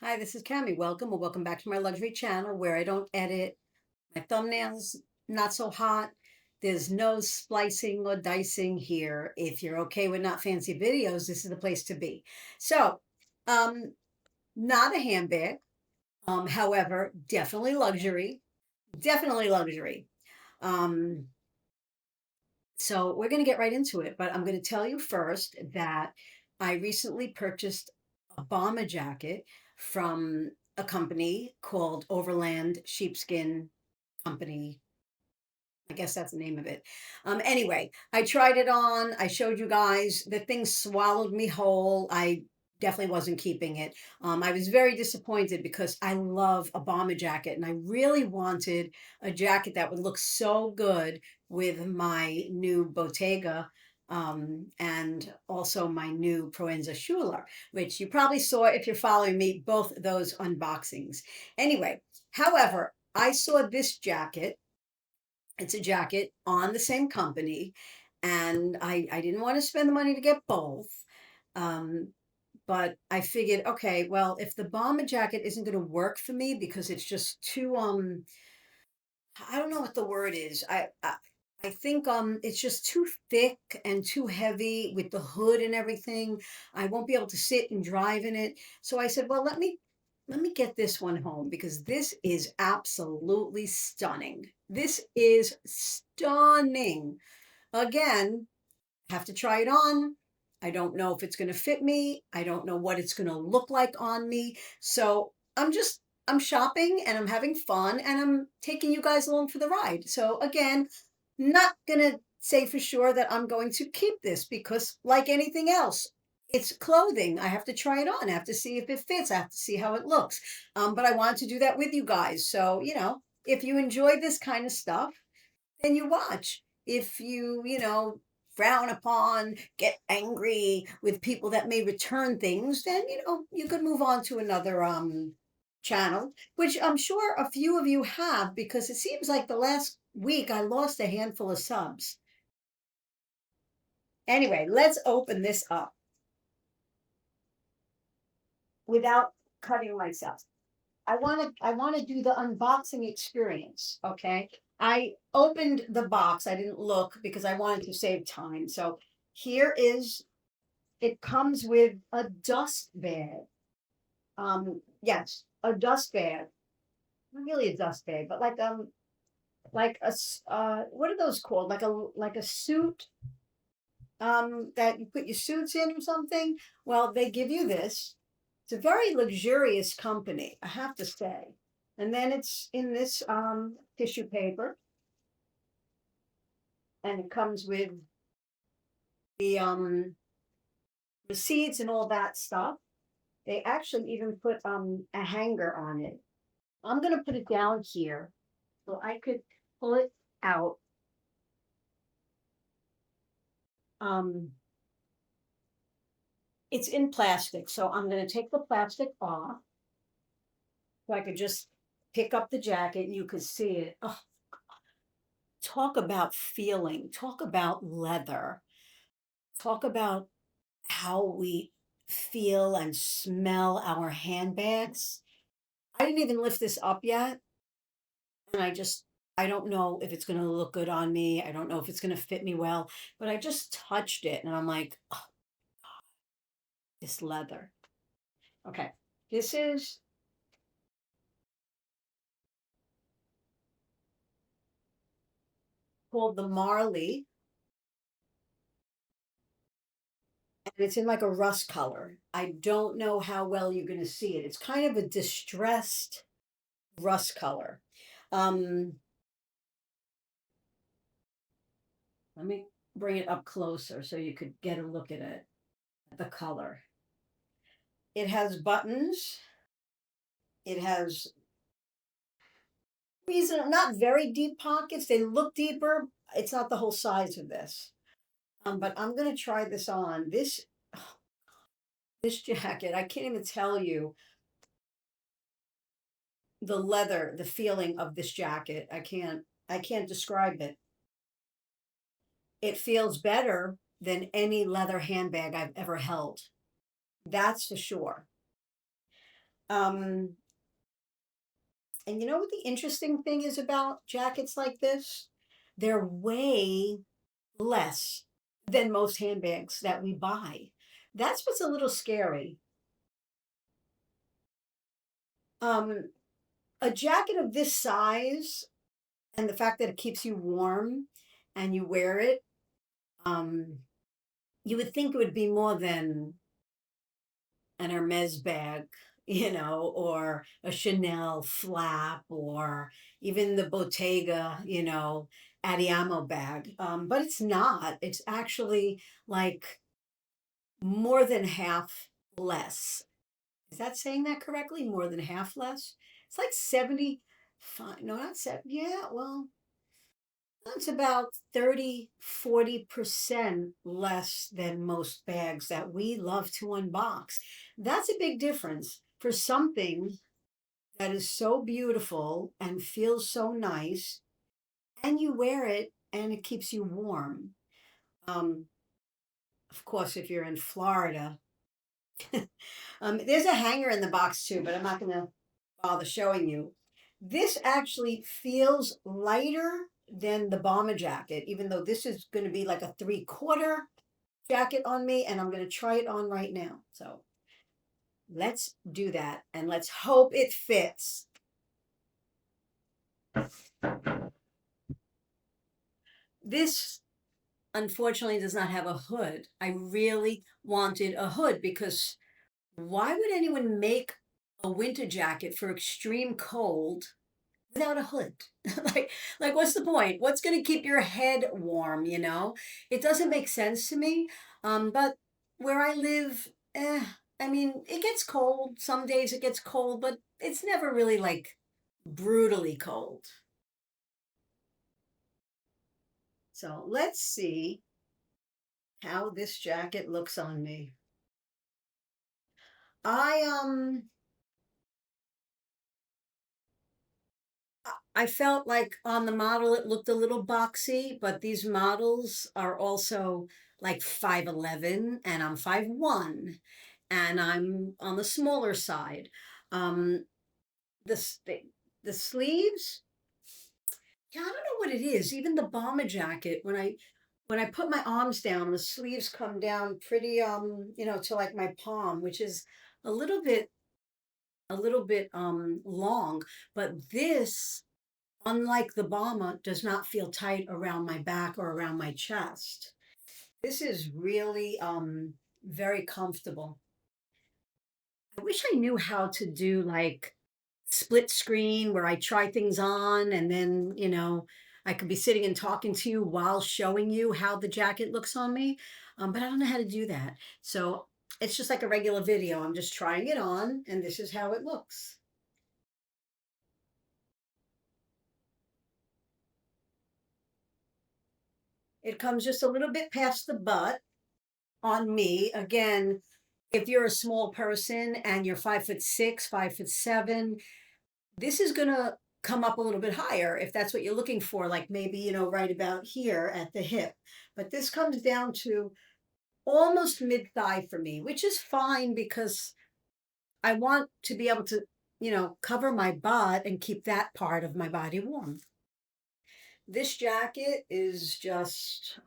Hi, this is Cami. Welcome or welcome back to my luxury channel where I don't edit my thumbnails, not so hot. There's no splicing or dicing here. If you're okay with not fancy videos, this is the place to be. So, um, not a handbag. However, definitely luxury. Definitely luxury. Um, so we're going to get right into it, but I'm going to tell you first that I recently purchased a bomber jacket from a company called Overland Sheepskin Company. I guess that's the name of it. Anyway, I tried it on. I showed you guys. The thing swallowed me whole. I definitely wasn't keeping it. I was very disappointed because I love a bomber jacket and I really wanted a jacket that would look so good with my new Bottega and also my new Proenza Schuler, which you probably saw if you're following me, both those unboxings. Anyway, however, I saw this jacket. It's a jacket on the same company, and I didn't want to spend the money to get both. Um, but I figured, okay, well, if the bomber jacket isn't going to work for me because it's just too I don't know what the word is. I think it's just too thick and too heavy with the hood and everything. I won't be able to sit and drive in it. So I said, well, let me get this one home because this is absolutely stunning. This is stunning. Again, have to try it on. I don't know if it's going to fit me. I don't know what it's going to look like on me. So I'm shopping and I'm having fun and I'm taking you guys along for the ride. So again, not going to say for sure that I'm going to keep this because like anything else, it's clothing. I have to try it on. I have to see if it fits. I have to see how it looks. But I wanted to do that with you guys. So, if you enjoy this kind of stuff, then you watch. If you frown upon, get angry with people that may return things, then you could move on to another channel, which I'm sure a few of you have because it seems like the last week I lost a handful of subs. Anyway, let's open this up without cutting myself. I want to do the unboxing experience, okay? I opened the box. I didn't look because I wanted to save time. So here is it comes with a dust bag. Yes, a dust bag. Not really a dust bag, but like what are those called? Like a suit that you put your suits in or something. Well, they give you this. It's a very luxurious company, I have to say. And then it's in this tissue paper, and it comes with the receipts and all that stuff. They actually even put a hanger on it. I'm gonna put it down here so I could pull it out. Um, it's in plastic, so I'm gonna take the plastic off so I could just pick up the jacket and you could see it. Oh, talk about feeling, talk about leather, talk about how we feel and smell our handbags. I didn't even lift this up yet, and I don't know if it's going to look good on me. I don't know if it's going to fit me well, but I just touched it and I'm like, oh, this leather. Okay. This is called the Marley, and it's in like a rust color. I don't know how well you're going to see it. It's kind of a distressed rust color. Um, Let me bring it up closer so you could get a look at it, the color. It has buttons. It has not very deep pockets. They look deeper. It's not the whole size of this. But I'm gonna try this on. This jacket, I can't even tell you the leather, the feeling of this jacket. I can't describe it. It feels better than any leather handbag I've ever held. That's for sure. Um, and you know what the interesting thing is about jackets like this? They're way less than most handbags that we buy. That's what's a little scary. Um, a jacket of this size and the fact that it keeps you warm and you wear it, um, you would think it would be more than an Hermes bag, or a Chanel flap, or even the Bottega, Adiamo bag. But it's not. It's actually like more than half less. Is that saying that correctly? More than half less? It's like 75. No, not 7. Yeah, well, that's about 30-40% less than most bags that we love to unbox. That's a big difference for something that is so beautiful and feels so nice, and you wear it and it keeps you warm. Um, of course, if you're in Florida, there's a hanger in the box too, but I'm not going to bother showing you. This actually feels lighter than the bomber jacket, even though this is going to be like a 3/4 jacket on me, and I'm going to try it on right now. So let's do that, and let's hope it fits. This unfortunately does not have a hood. I really wanted a hood because why would anyone make a winter jacket for extreme cold without a hood? like what's the point? What's going to keep your head warm? It doesn't make sense to me. But where I live, I mean, it gets cold. Some days it gets cold, but it's never really like brutally cold. So let's see how this jacket looks on me. I I felt like on the model it looked a little boxy, but these models are also like 5'11", and I'm 5'1", and I'm on the smaller side. Um, the, s- the the sleeves, yeah, I don't know what it is. Even the bomber jacket, when I put my arms down, the sleeves come down pretty to like my palm, which is a little bit long, but this, unlike the bomber, does not feel tight around my back or around my chest. This is really very comfortable. I wish I knew how to do like split screen where I try things on, and then, I could be sitting and talking to you while showing you how the jacket looks on me. But I don't know how to do that. So it's just like a regular video. I'm just trying it on, and this is how it looks. It comes just a little bit past the butt on me. Again, if you're a small person and you're 5'6", 5'7", this is gonna come up a little bit higher if that's what you're looking for, like maybe, right about here at the hip. But this comes down to almost mid thigh for me, which is fine because I want to be able to, cover my butt and keep that part of my body warm. This jacket is just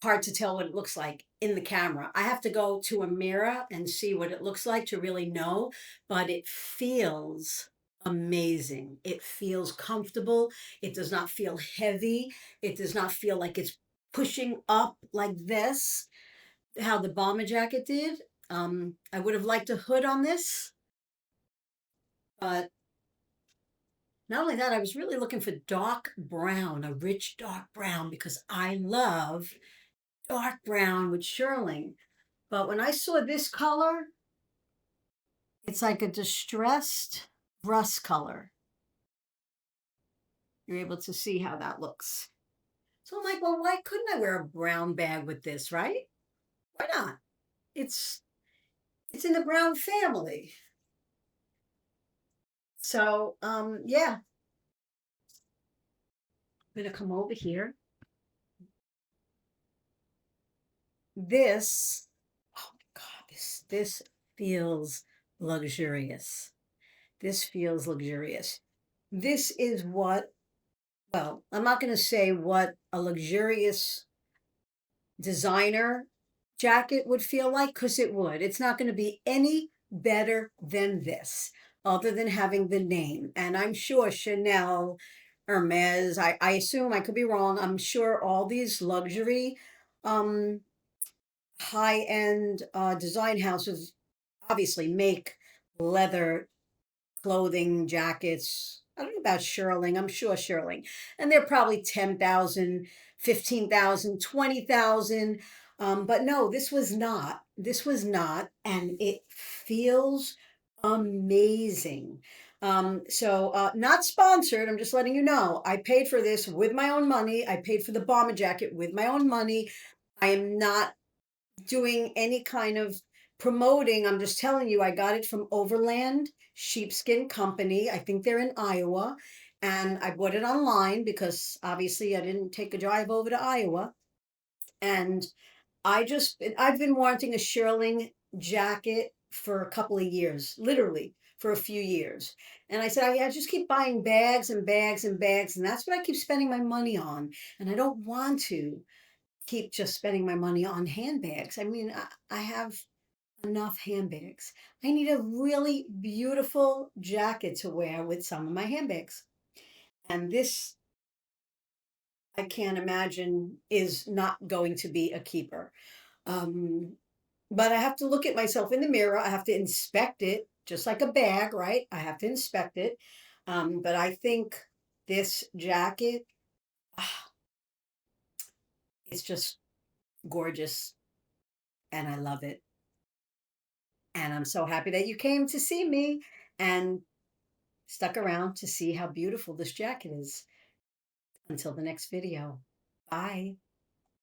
hard to tell what it looks like in the camera. I have to go to a mirror and see what it looks like to really know, but it feels amazing. It feels comfortable. It does not feel heavy. It does not feel like it's pushing up like this, how the bomber jacket did. I would have liked a hood on this, but not only that, I was really looking for dark brown, a rich dark brown, because I love dark brown with shearling. But when I saw this color, it's like a distressed rust color. You're able to see how that looks. So I'm like, well, why couldn't I wear a brown bag with this, right? Why not? It's it's in the brown family. So yeah, I'm gonna come over here. This, oh my God, This feels luxurious. This feels luxurious. This is what, well, I'm not going to say what a luxurious designer jacket would feel like, because it would. It's not going to be any better than this, other than having the name. And I'm sure Chanel, Hermes, I assume, I could be wrong. I'm sure all these luxury, um, high-end design houses obviously make leather clothing, jackets. I don't know about shearling. I'm sure shearling. And they're probably 10,000, 15,000, 20,000. But no, this was not. This was not. And it feels amazing. Not sponsored. I'm just letting you know. I paid for this with my own money. I paid for the bomber jacket with my own money. I am not doing any kind of promoting. I'm just telling you, I got it from Overland Sheepskin Company. I think they're in Iowa. And I bought it online because obviously I didn't take a drive over to Iowa. And I've been wanting a shearling jacket for a couple of years, literally for a few years. And I said, I just keep buying bags and bags and bags. And that's what I keep spending my money on. And I don't want to keep just spending my money on handbags. I mean, I have enough handbags. I need a really beautiful jacket to wear with some of my handbags. And this, I can't imagine, is not going to be a keeper. Um, but I have to look at myself in the mirror. I have to inspect it, just like a bag, right? I have to inspect it. But I think this jacket, ah, it's just gorgeous and I love it. And I'm so happy that you came to see me and stuck around to see how beautiful this jacket is. Until the next video. Bye.